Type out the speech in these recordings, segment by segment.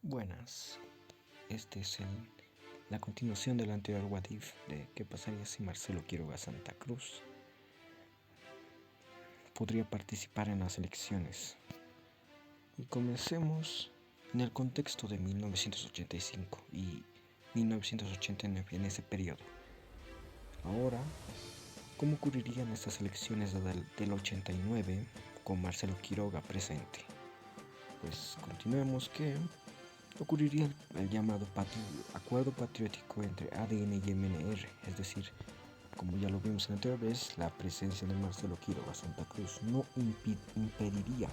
Buenas, este es la continuación del anterior What If de qué pasaría si Marcelo Quiroga Santa Cruz podría participar en las elecciones. Y comencemos en el contexto de 1985 y 1989, en ese periodo. Ahora, ¿cómo ocurrirían estas elecciones del 89 con Marcelo Quiroga presente? Pues continuemos que ocurriría el llamado acuerdo patriótico entre ADN y MNR, es decir, como ya lo vimos en la anterior vez, la presencia de Marcelo Quiroga Santa Cruz no impediría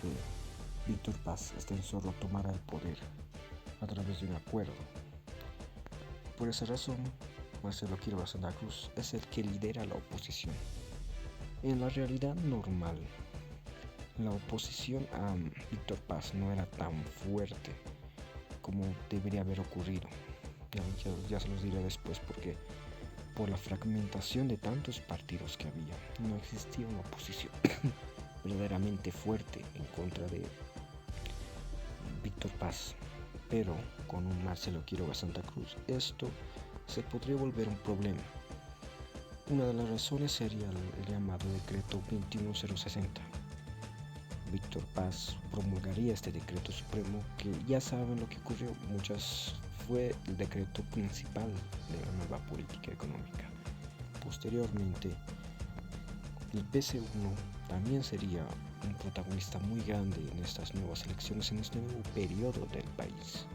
que Víctor Paz Estenssoro tomara el poder a través de un acuerdo. Por esa razón, Marcelo Quiroga Santa Cruz es el que lidera la oposición. En la realidad normal, la oposición a Víctor Paz no era tan fuerte como debería haber ocurrido. Ya se los diré después, porque por la fragmentación de tantos partidos que había, no existía una oposición verdaderamente fuerte en contra de Víctor Paz. Pero con un Marcelo Quiroga Santa Cruz, esto se podría volver un problema. Una de las razones sería el llamado decreto 21060. Víctor Paz promulgaría este decreto supremo que ya saben lo que ocurrió. Fue el decreto principal de la nueva política económica. Posteriormente, el PC1 también sería un protagonista muy grande en estas nuevas elecciones, en este nuevo periodo del país.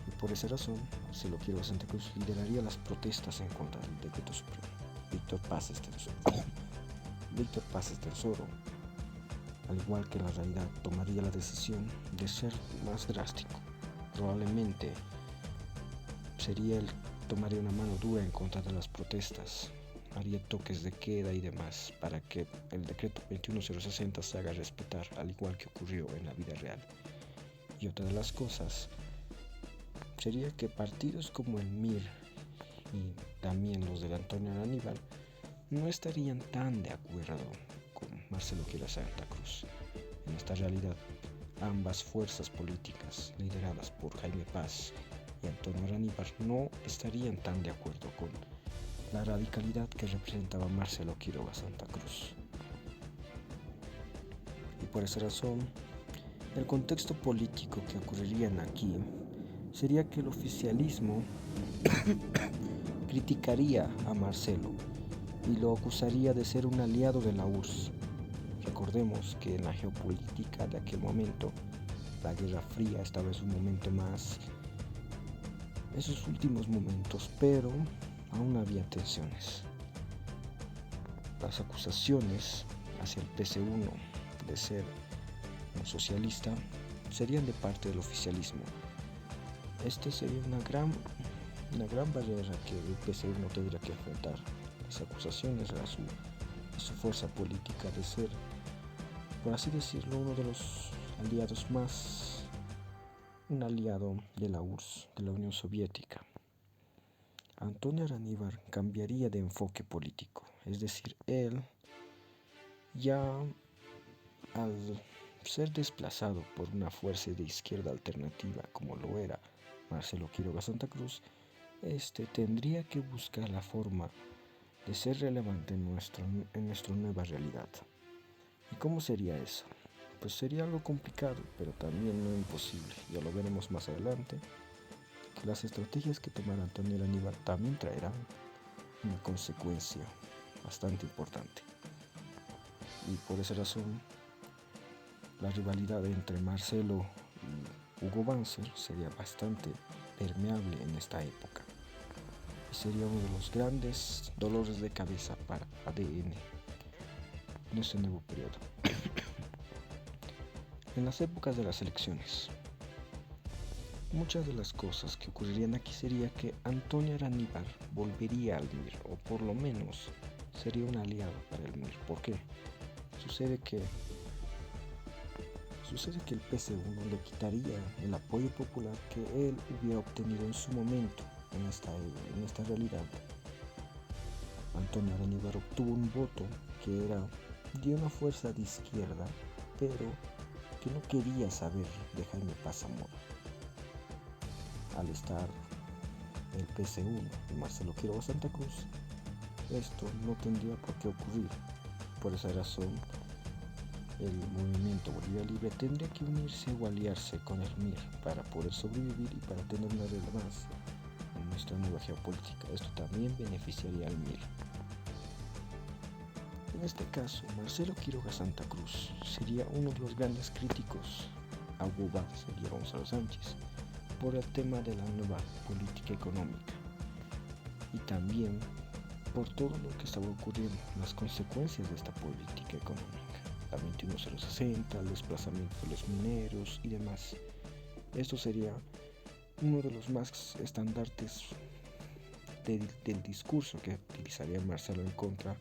Y por esa razón, Marcelo Quiroga Santa Cruz lideraría las protestas en contra del decreto supremo. Víctor Paz Estenssoro, al igual que la realidad, tomaría la decisión de ser más drástico. Probablemente tomaría una mano dura en contra de las protestas, haría toques de queda y demás para que el decreto 21060 se haga respetar, al igual que ocurrió en la vida real. Y otra de las cosas sería que partidos como el MIR y también los de Antonio Aníbal no estarían tan de acuerdo con Marcelo Quiroga Santa Cruz. En esta realidad, ambas fuerzas políticas lideradas por Jaime Paz y Antonio Aníbal no estarían tan de acuerdo con la radicalidad que representaba Marcelo Quiroga Santa Cruz. Y por esa razón, el contexto político que ocurriría aquí sería que el oficialismo criticaría a Marcelo y lo acusaría de ser un aliado de la URSS. Recordemos que en la geopolítica de aquel momento, la Guerra Fría estaba en su momento más, en sus últimos momentos, pero aún había tensiones. Las acusaciones hacia el PC1 de ser un socialista serían de parte del oficialismo. Este sería una gran barrera que el PC1 tendría que enfrentar. Las acusaciones a su fuerza política de ser, por así decirlo, uno de los aliados más, un aliado de la URSS, de la Unión Soviética. Antonio Aníbal cambiaría de enfoque político, es decir, él ya al ser desplazado por una fuerza de izquierda alternativa como lo era Marcelo Quiroga Santa Cruz, tendría que buscar la forma de ser relevante en nuestra nueva realidad. ¿Y cómo sería eso? Pues sería algo complicado, pero también no imposible. Ya lo veremos más adelante, que las estrategias que tomará Antonio Aníbal también traerán una consecuencia bastante importante. Y por esa razón, la rivalidad entre Marcelo y Hugo Banzer sería bastante permeable en esta época. Y sería uno de los grandes dolores de cabeza para ADN en este nuevo periodo. En las épocas de las elecciones, muchas de las cosas que ocurrirían aquí sería que Antonio Aníbal volvería al MIR, o por lo menos sería un aliado para el MIR. ¿Por qué? Sucede que el PC1 le quitaría el apoyo popular que él hubiera obtenido en su momento en esta realidad. Antonio Aníbal obtuvo un voto que era de una fuerza de izquierda, pero que no quería saber de Jaime Paz Zamora. Al estar el PC1 y Marcelo Quiroga Santa Cruz, esto no tendría por qué ocurrir. Por esa razón, el movimiento Bolivia Libre tendría que unirse o aliarse con el MIR para poder sobrevivir y para tener una relevancia en nuestra nueva geopolítica. Esto también beneficiaría al MIR. En este caso, Marcelo Quiroga Santa Cruz sería uno de los grandes críticos a Hugo Chávez y a Gonzalo Sánchez por el tema de la nueva política económica y también por todo lo que estaba ocurriendo, las consecuencias de esta política económica, la 21060, el desplazamiento de los mineros y demás. Esto sería uno de los más estandartes del discurso que utilizaría Marcelo en contra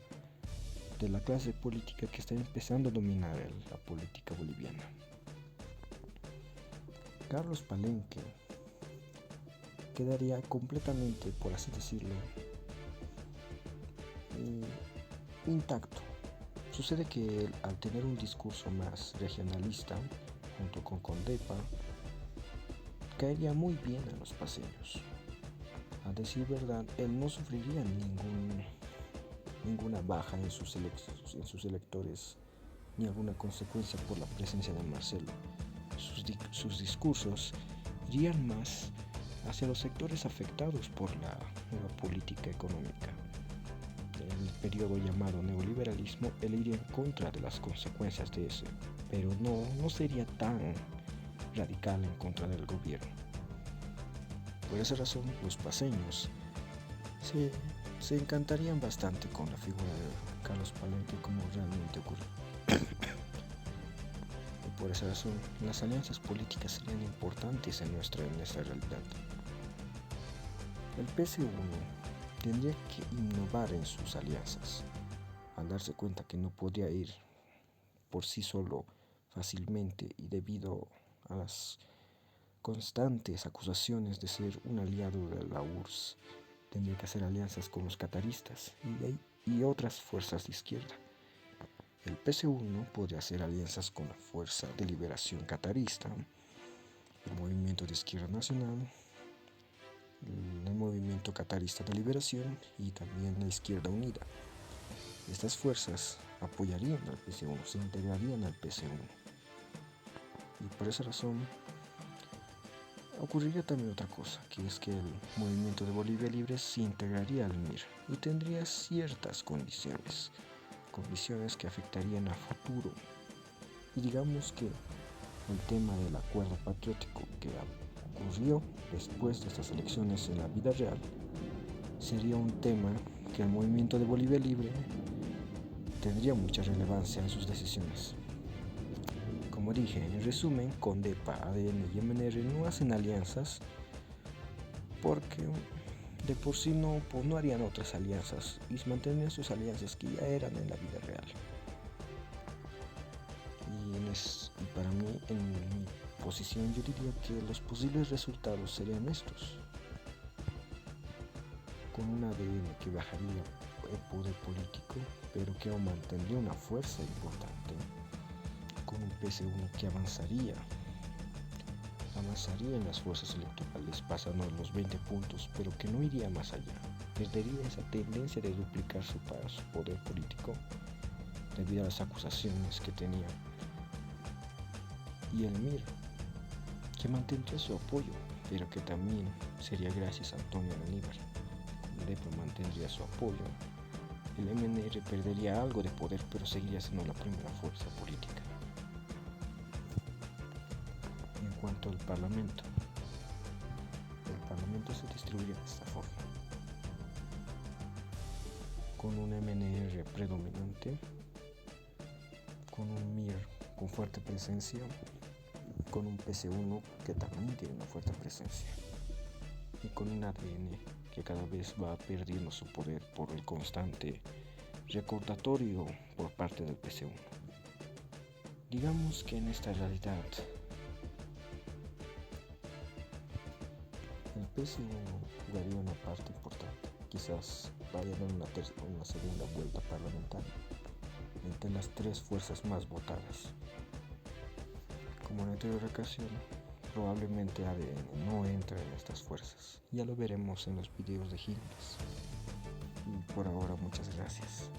de la clase política que está empezando a dominar la política boliviana. Carlos Palenque quedaría completamente, por así decirlo, intacto. Sucede que al tener un discurso más regionalista, junto con Condepa, caería muy bien a los paseños. A decir verdad, él no sufriría ninguna baja en sus electores, ni alguna consecuencia por la presencia de Marcelo. Sus discursos irían más hacia los sectores afectados por la nueva política económica. En el periodo llamado neoliberalismo, él iría en contra de las consecuencias de ese, pero no sería tan radical en contra del gobierno. Por esa razón, los paceños se encantarían bastante con la figura de Carlos Palenque, como realmente ocurrió. Y por esa razón, las alianzas políticas serían importantes en nuestra realidad. El PC1 tendría que innovar en sus alianzas, al darse cuenta que no podría ir por sí solo fácilmente y debido a las constantes acusaciones de ser un aliado de la URSS, tendría que hacer alianzas con los cataristas y otras fuerzas de izquierda. El PC1 podría hacer alianzas con la Fuerza de Liberación Catarista, el Movimiento de Izquierda Nacional, el Movimiento Catarista de Liberación y también la Izquierda Unida. Estas fuerzas apoyarían al PC1, se integrarían al PC1. Y por esa razón ocurriría también otra cosa, que es que el movimiento de Bolivia Libre se integraría al MIR y tendría ciertas condiciones que afectarían a futuro. Y digamos que el tema del acuerdo patriótico que ocurrió después de estas elecciones en la vida real sería un tema que el movimiento de Bolivia Libre tendría mucha relevancia en sus decisiones. Como dije, en resumen, Condepa, ADN y MNR no hacen alianzas porque de por sí no harían otras alianzas y mantendrían sus alianzas que ya eran en la vida real. Y para mí, en mi posición, yo diría que los posibles resultados serían estos: con un ADN que bajaría el poder político, pero que aún mantendría una fuerza importante, con un PC1 que avanzaría en las fuerzas electorales, pasando los 20 puntos, pero que no iría más allá. Perdería esa tendencia de duplicar su poder político debido a las acusaciones que tenía. Y el MIR, que mantendría su apoyo, pero que también sería gracias a Antonio Aníbal. Condepa mantendría su apoyo. El MNR perdería algo de poder, pero seguiría siendo la primera fuerza política. En cuanto al Parlamento, el Parlamento se distribuye de esta forma: con un MNR predominante, con un MIR con fuerte presencia, con un PC1 que también tiene una fuerte presencia, y con un ADN que cada vez va perdiendo su poder por el constante recordatorio por parte del PC1. Digamos que en esta realidad el PC1 jugaría una parte importante, quizás vaya a haber una segunda vuelta parlamentaria entre las tres fuerzas más votadas. Como en la anterior ocasión, probablemente ADN no entre en estas fuerzas. Ya lo veremos en los videos de Gimles. Y por ahora, muchas gracias.